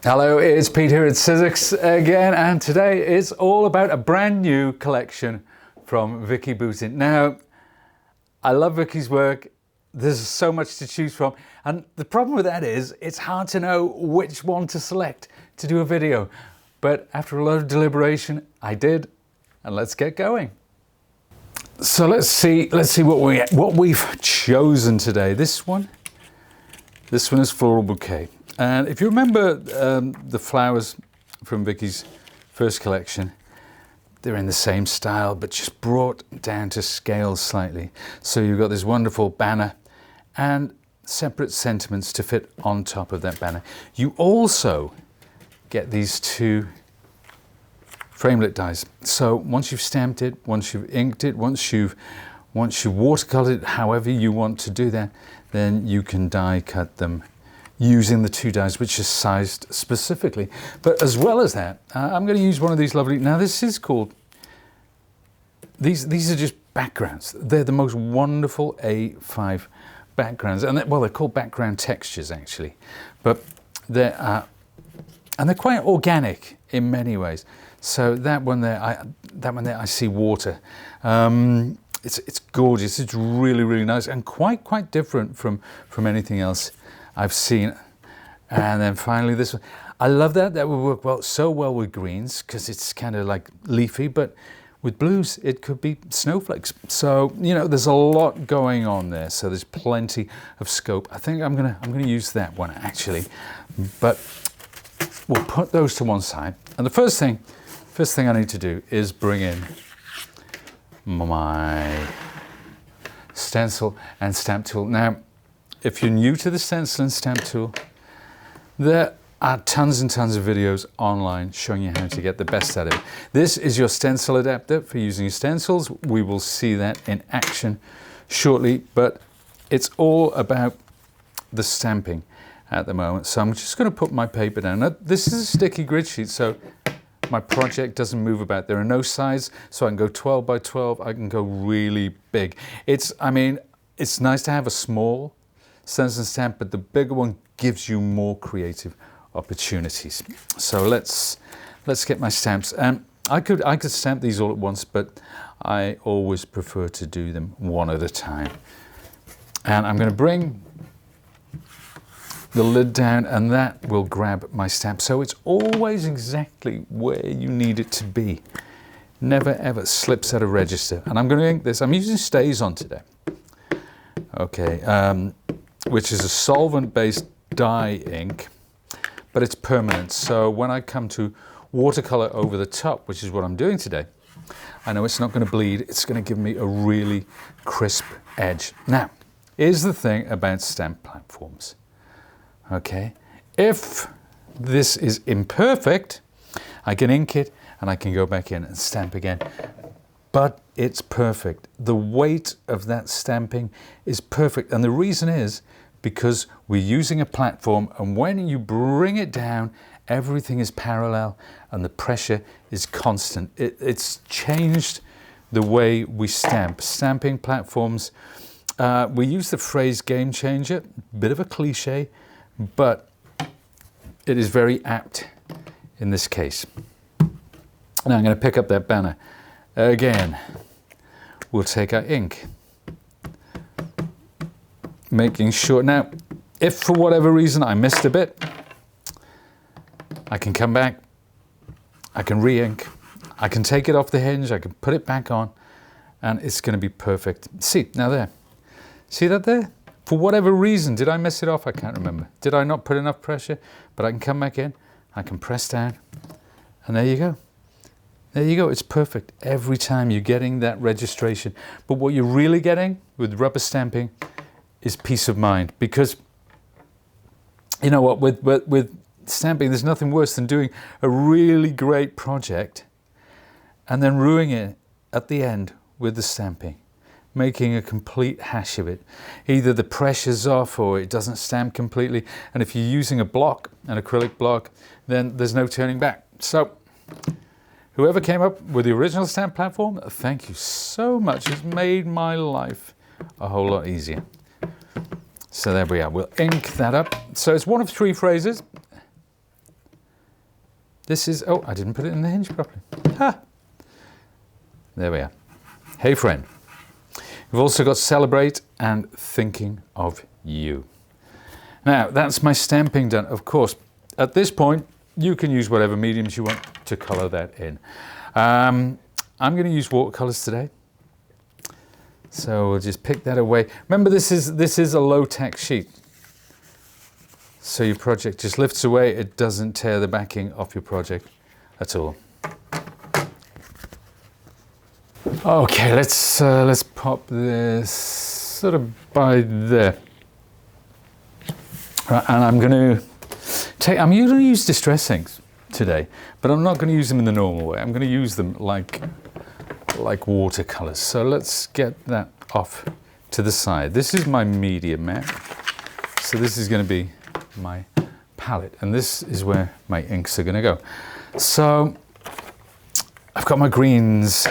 Hello, it's Pete here at Sizzix again, and today is all about a brand new collection from Vicki Boutin. Now, I love Vicki's work. There's so much to choose from, and the problem with that is it's hard to know which one to select to do a video. But after a lot of deliberation, I did, and let's get going. So let's see what we've chosen today. This one is Floral Bouquet. And if you remember the flowers from Vicki's first collection, they're in the same style, but just brought down to scale slightly. So you've got this wonderful banner and separate sentiments to fit on top of that banner. You also get these two Framelit dies. So once you've stamped it, once you've inked it, once you've watercolored it, however you want to do that, then you can die cut them using the two dies, which is sized specifically. But as well as that, I'm going to use one of these lovely, now this is called, these are just backgrounds. They're the most wonderful A5 backgrounds. And they're called Background Textures actually. But they're quite organic in many ways. So that one there, I see water. It's gorgeous. It's really, really nice and quite different from anything else I've seen. And then finally this one. I love that. That would work so well with greens because it's kind of like leafy, but with blues it could be snowflakes. So, you know, there's a lot going on there. So there's plenty of scope. I think I'm gonna use that one actually. But we'll put those to one side. And the first thing I need to do is bring in my stencil and stamp tool. Now, if you're new to the stencil and stamp tool, there are tons and tons of videos online showing you how to get the best out of it. This is your stencil adapter for using your stencils. We will see that in action shortly, but it's all about the stamping at the moment. So I'm just going to put my paper down. Now, this is a sticky grid sheet, so my project doesn't move about. There are no sides, so I can go 12 by 12. I can go really big. It's nice to have a small stencil and stamp, but the bigger one gives you more creative opportunities. So let's get my stamps. I could stamp these all at once, but I always prefer to do them one at a time. And I'm going to bring the lid down, and that will grab my stamp. So it's always exactly where you need it to be. Never ever slips out of register. And I'm going to ink this. I'm using StazOn today. Okay, which is a solvent-based dye ink, but it's permanent. So when I come to watercolor over the top, which is what I'm doing today, I know it's not going to bleed. It's going to give me a really crisp edge. Now, here's the thing about stamp platforms. Okay, if this is imperfect, I can ink it and I can go back in and stamp again. But it's perfect. The weight of that stamping is perfect. And the reason is because we're using a platform, and when you bring it down, everything is parallel and the pressure is constant. It's changed the way we stamp. Stamping platforms, we use the phrase game changer, bit of a cliche, but it is very apt in this case. Now I'm going to pick up that banner. Again, we'll take our ink, making sure. Now, if for whatever reason I missed a bit, I can come back, I can re-ink, I can take it off the hinge, I can put it back on, and it's going to be perfect. See, now there. See that there? For whatever reason, did I miss it off? I can't remember. Did I not put enough pressure? But I can come back in, I can press down, and there you go. There you go, it's perfect. Every time you're getting that registration. But what you're really getting with rubber stamping is peace of mind. Because, you know what, with stamping, there's nothing worse than doing a really great project and then ruining it at the end with the stamping, making a complete hash of it. Either the pressure's off or it doesn't stamp completely. And if you're using a block, an acrylic block, then there's no turning back. So, whoever came up with the original stamp platform, thank you so much. It's made my life a whole lot easier. So there we are. We'll ink that up. So it's one of three phrases. This is, oh, I didn't put it in the hinge properly. Ha! There we are. Hey friend. We've also got Celebrate and Thinking of You. Now, that's my stamping done. Of course, at this point, you can use whatever mediums you want to color that in. I'm going to use watercolors today. So we'll just pick that away. Remember, this is a low-tack sheet. So your project just lifts away. It doesn't tear the backing off your project at all. Okay, let's pop this sort of by there. Right, and I'm going to use distress inks today, but I'm not going to use them in the normal way. I'm going to use them like watercolors. So let's get that off to the side. This is my media mat. So this is going to be my palette, and this is where my inks are going to go. So I've got my greens.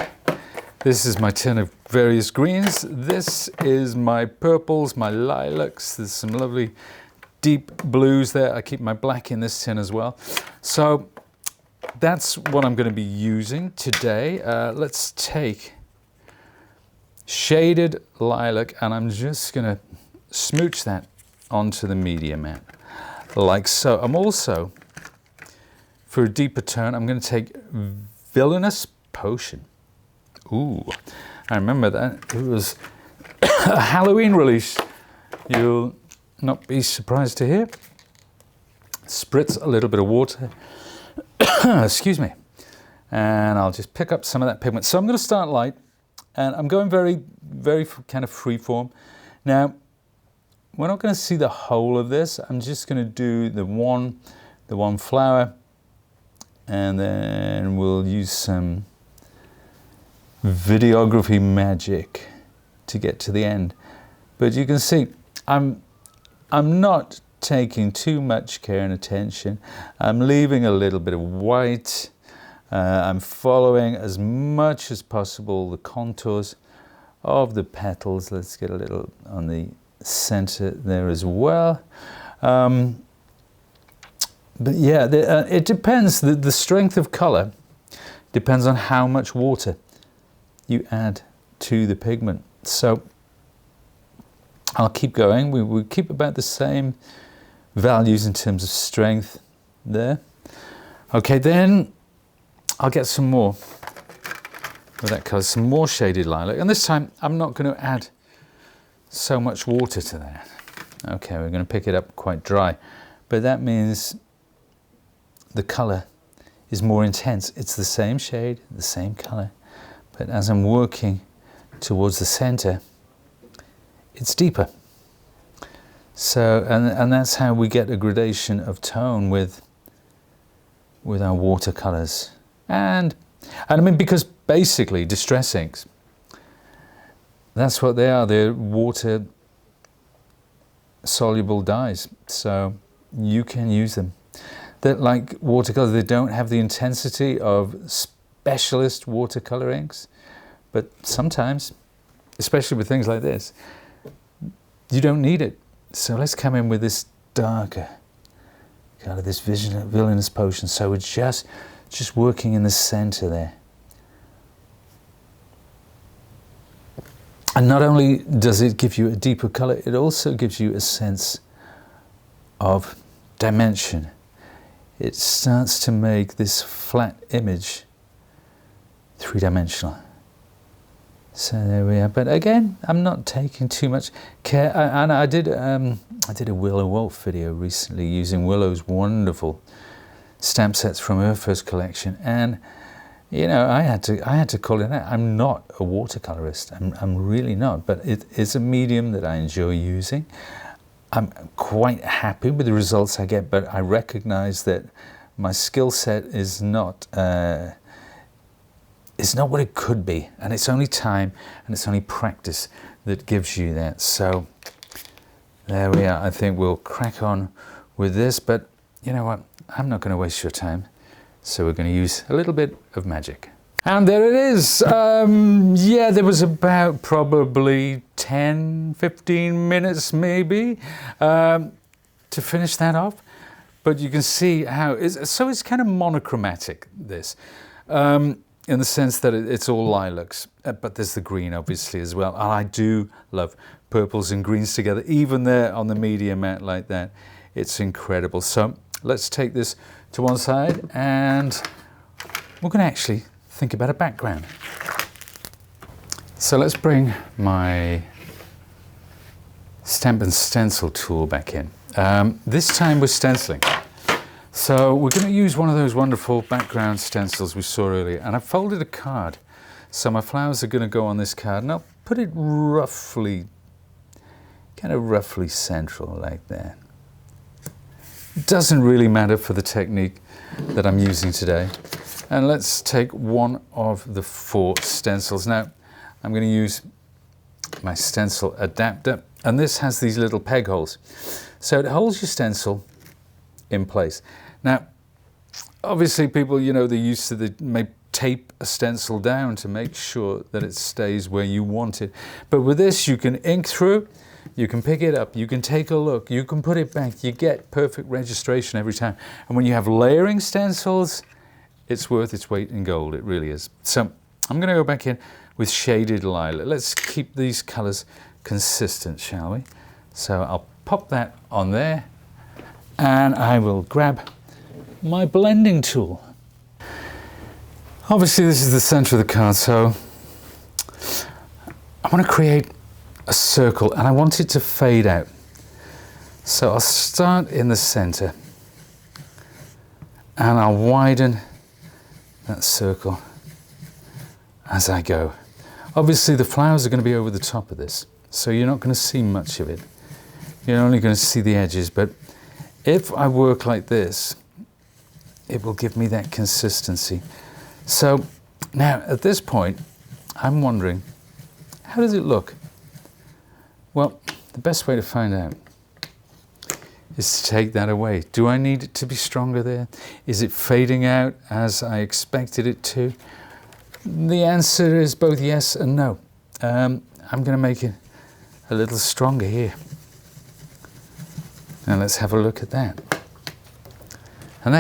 This is my tin of various greens. This is my purples, my lilacs. There's some lovely deep blues there. I keep my black in this tin as well. So that's what I'm going to be using today. Let's take shaded lilac, and I'm just going to smooch that onto the media mat, like so. I'm also, for a deeper tone, I'm going to take Villainous Potion. Ooh, I remember that. It was a Halloween release. You'll not be surprised to hear. Spritz a little bit of water. Excuse me. And I'll just pick up some of that pigment. So I'm going to start light, and I'm going very, very kind of free form. Now, we're not going to see the whole of this. I'm just going to do the one flower, and then we'll use some videography magic to get to the end. But you can see I'm not taking too much care and attention. I'm leaving a little bit of white. I'm following as much as possible the contours of the petals. Let's get a little on the center there as well. But yeah, it depends. The strength of color depends on how much water you add to the pigment. So I'll keep going. We keep about the same values in terms of strength there. Okay, then I'll get some more with that color, some more shaded lilac. And this time I'm not going to add so much water to that. Okay, we're going to pick it up quite dry, but that means the color is more intense. It's the same shade, the same color, but as I'm working towards the center, it's deeper. So, and that's how we get a gradation of tone with our watercolors. And I mean, because basically distress inks, that's what they are. They're water soluble dyes. So you can use them. They're like watercolors. They don't have the intensity of specialist watercolor inks, but sometimes, especially with things like this, you don't need it. So let's come in with this darker kind of this Villainous Potion. So we're just working in the center there. And not only does it give you a deeper color, it also gives you a sense of dimension. It starts to make this flat image three-dimensional. So there we are. But again, I'm not taking too much care. And I did a Willow Wolf video recently using Willow's wonderful stamp sets from her first collection, and you know, I had to call it out. I'm not a watercolorist. I'm really not. But it is a medium that I enjoy using. I'm quite happy with the results I get, but I recognize that my skill set is not what it could be, and it's only time and it's only practice that gives you that. So there we are. I think we'll crack on with this, but you know what? I'm not going to waste your time, so we're going to use a little bit of magic. And there it is. Yeah, there was about probably 10, 15 minutes maybe to finish that off. but you can see how it's kind of monochromatic, this, in the sense that it's all lilacs, but there's the green obviously as well. And I do love purples and greens together, even there on the media mat like that. It's incredible. So let's take this to one side and we're going to actually think about a background. So let's bring my stamp and stencil tool back in. This time we're stenciling. So we're going to use one of those wonderful background stencils we saw earlier, and I've folded a card. So my flowers are going to go on this card, and I'll put it roughly, kind of roughly central like that. It doesn't really matter for the technique that I'm using today. And let's take one of the 4 stencils. Now, I'm going to use my stencil adapter, and this has these little peg holes. So it holds your stencil in place. Now, obviously people, you know, they're used to may tape a stencil down to make sure that it stays where you want it. But with this, you can ink through, you can pick it up, you can take a look, you can put it back, you get perfect registration every time. And when you have layering stencils, it's worth its weight in gold, it really is. So I'm going to go back in with shaded lilac. Let's keep these colors consistent, shall we? So I'll pop that on there, and I will grab my blending tool. Obviously this is the center of the card, so I want to create a circle and I want it to fade out. So I'll start in the center and I'll widen that circle as I go. Obviously the flowers are going to be over the top of this, so you're not going to see much of it. You're only going to see the edges, but if I work like this, it will give me that consistency. So now at this point, I'm wondering, how does it look? Well, the best way to find out is to take that away. Do I need it to be stronger there? Is it fading out as I expected it to? The answer is both yes and no. I'm going to make it a little stronger here. Now let's have a look at that. And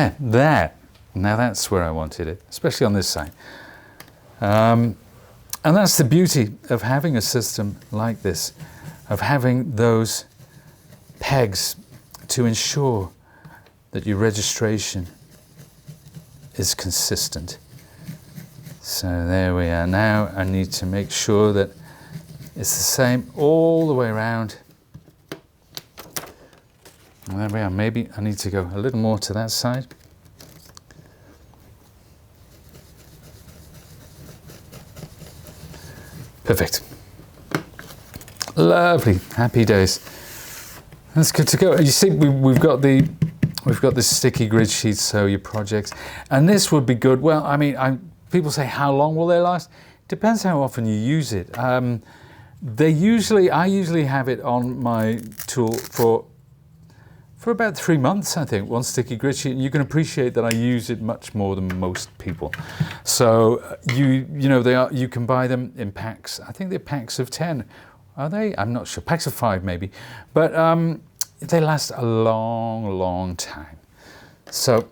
now that's where I wanted it, especially on this side. And that's the beauty of having a system like this, of having those pegs to ensure that your registration is consistent. So there we are. Now I need to make sure that it's the same all the way around. And there we are. Maybe I need to go a little more to that side. Perfect. Lovely. Happy days. That's good to go. You see, we've got this sticky grid sheet, so your projects, and this would be good. Well, I mean, people say how long will they last? Depends how often you use it. I usually have it on my tool for about 3 months, I think, one sticky grid sheet, and you can appreciate that I use it much more than most people. So you know you can buy them in packs. I think they're packs of 10. Are they? I'm not sure. Packs of 5 maybe, but they last a long time. So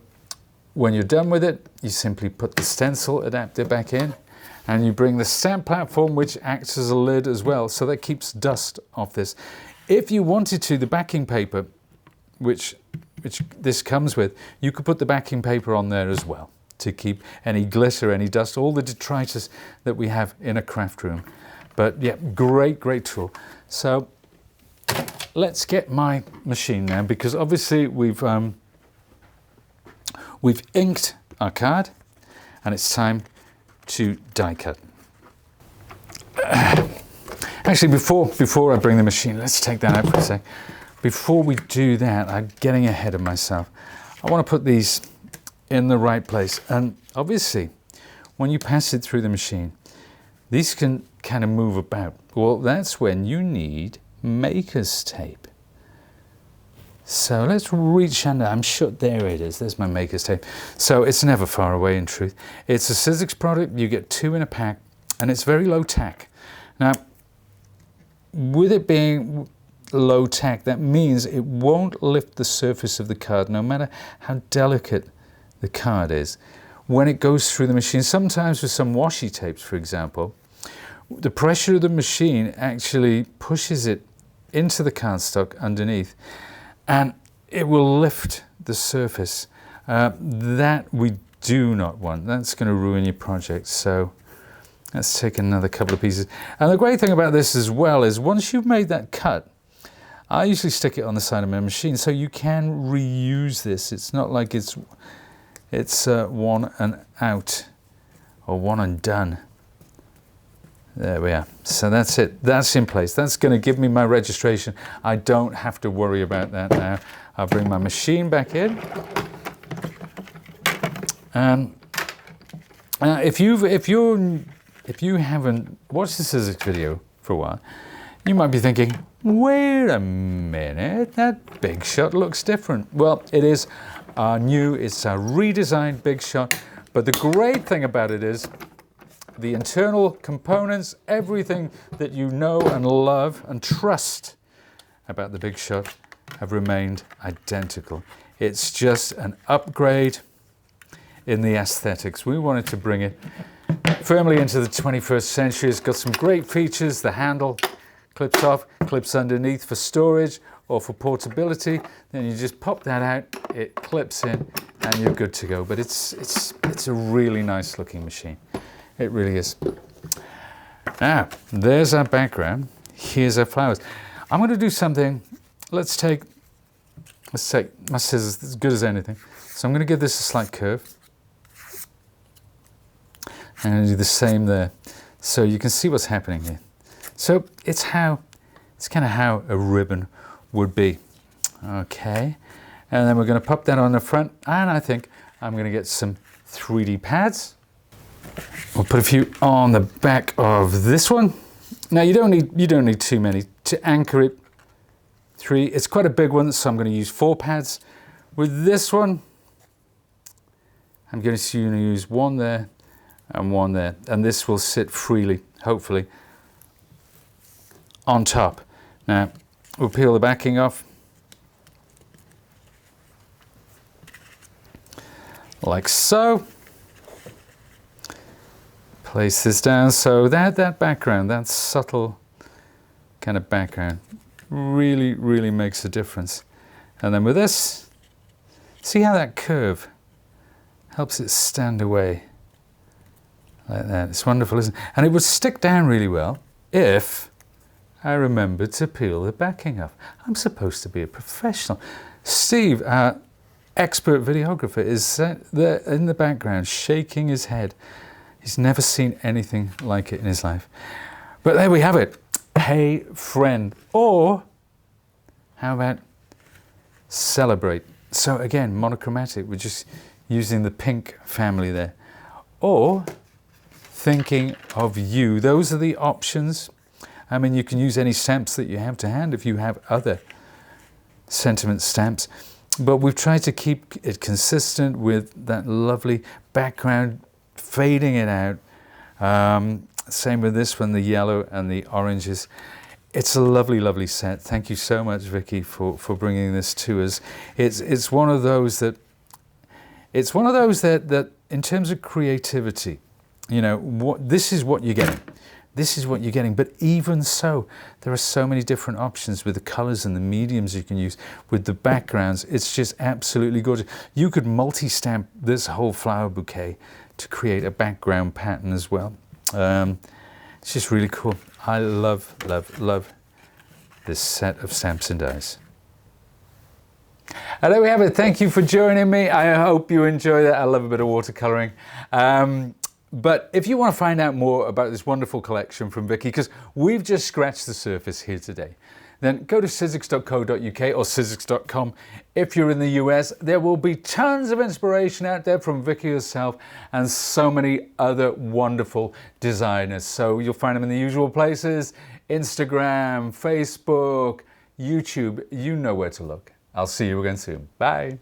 when you're done with it, you simply put the stencil adapter back in, and you bring the stamp platform, which acts as a lid as well, so that keeps dust off this. If you wanted to, the backing paper, which this comes with, you could put the backing paper on there as well to keep any glitter, any dust, all the detritus that we have in a craft room. But yeah, great tool. So let's get my machine now, because obviously we've inked our card and it's time to die cut. Actually, before I bring the machine, let's take that out for a sec. Before we do that, I'm getting ahead of myself. I want to put these in the right place. And obviously, when you pass it through the machine, these can kind of move about. Well, that's when you need maker's tape. So let's reach under. I'm sure, there it is. There's my maker's tape. So it's never far away in truth. It's a Sizzix product. You get 2 in a pack, and it's very low tack. Now, with it being low tack. That means it won't lift the surface of the card, no matter how delicate the card is. When it goes through the machine, sometimes with some washi tapes, for example, the pressure of the machine actually pushes it into the cardstock underneath, and it will lift the surface. That we do not want. That's going to ruin your project. So let's take another couple of pieces. And the great thing about this as well is once you've made that cut, I usually stick it on the side of my machine so you can reuse this. It's not like it's one and out or one and done. There we are. So that's it. That's in place. That's going to give me my registration. I don't have to worry about that now. I'll bring my machine back in. If you haven't watched the Sizzix video for a while, you might be thinking, wait a minute, that Big Shot looks different. Well, it is new. It's a redesigned Big Shot. But the great thing about it is the internal components, everything that you know and love and trust about the Big Shot have remained identical. It's just an upgrade in the aesthetics. We wanted to bring it firmly into the 21st century. It's got some great features. The handle clips off, clips underneath for storage or for portability. Then you just pop that out, it clips in, and you're good to go. But it's a really nice looking machine. It really is. Now, there's our background. Here's our flowers. I'm going to do something. Let's take my scissors, as good as anything. So I'm going to give this a slight curve. I'm going to do the same there. So you can see what's happening here. So it's kind of how a ribbon would be. Okay. And then we're going to pop that on the front. And I think I'm going to get some 3D pads. We'll put a few on the back of this one. Now you don't need too many to anchor it. 3. It's quite a big one, so I'm going to use 4 pads. With this one, I'm going to use 1 there and 1 there, and this will sit freely, hopefully, on top. Now we'll peel the backing off like so. Place this down so that background, that subtle kind of background, really makes a difference. And then with this, see how that curve helps it stand away like that. It's wonderful, isn't it? And it would stick down really well if I remembered to peel the backing off. I'm supposed to be a professional. Steve, our expert videographer, is there in the background shaking his head. He's never seen anything like it in his life. But there we have it. Hey friend. Or how about celebrate? So again, monochromatic. We're just using the pink family there. Or thinking of you. Those are the options. I mean, you can use any stamps that you have to hand if you have other sentiment stamps. But we've tried to keep it consistent with that lovely background, fading it out. Same with this one, the yellow and the oranges. It's a lovely set. Thank you so much, Vicki, for bringing this to us. It's one of those that in terms of creativity, you know, this is what you're getting. This is what you're getting. But even so, there are so many different options with the colors and the mediums you can use, with the backgrounds. It's just absolutely gorgeous. You could multi-stamp this whole flower bouquet to create a background pattern as well. It's just really cool. I love this set of stamps and dies. And there we have it. Thank you for joining me. I hope you enjoyed it. I love a bit of watercoloring. But if you want to find out more about this wonderful collection from Vicki, because we've just scratched the surface here today, then go to sizzix.co.uk or sizzix.com. If you're in the US, there will be tons of inspiration out there from Vicki herself and so many other wonderful designers. So you'll find them in the usual places: Instagram, Facebook, YouTube. You know where to look. I'll see you again soon. Bye.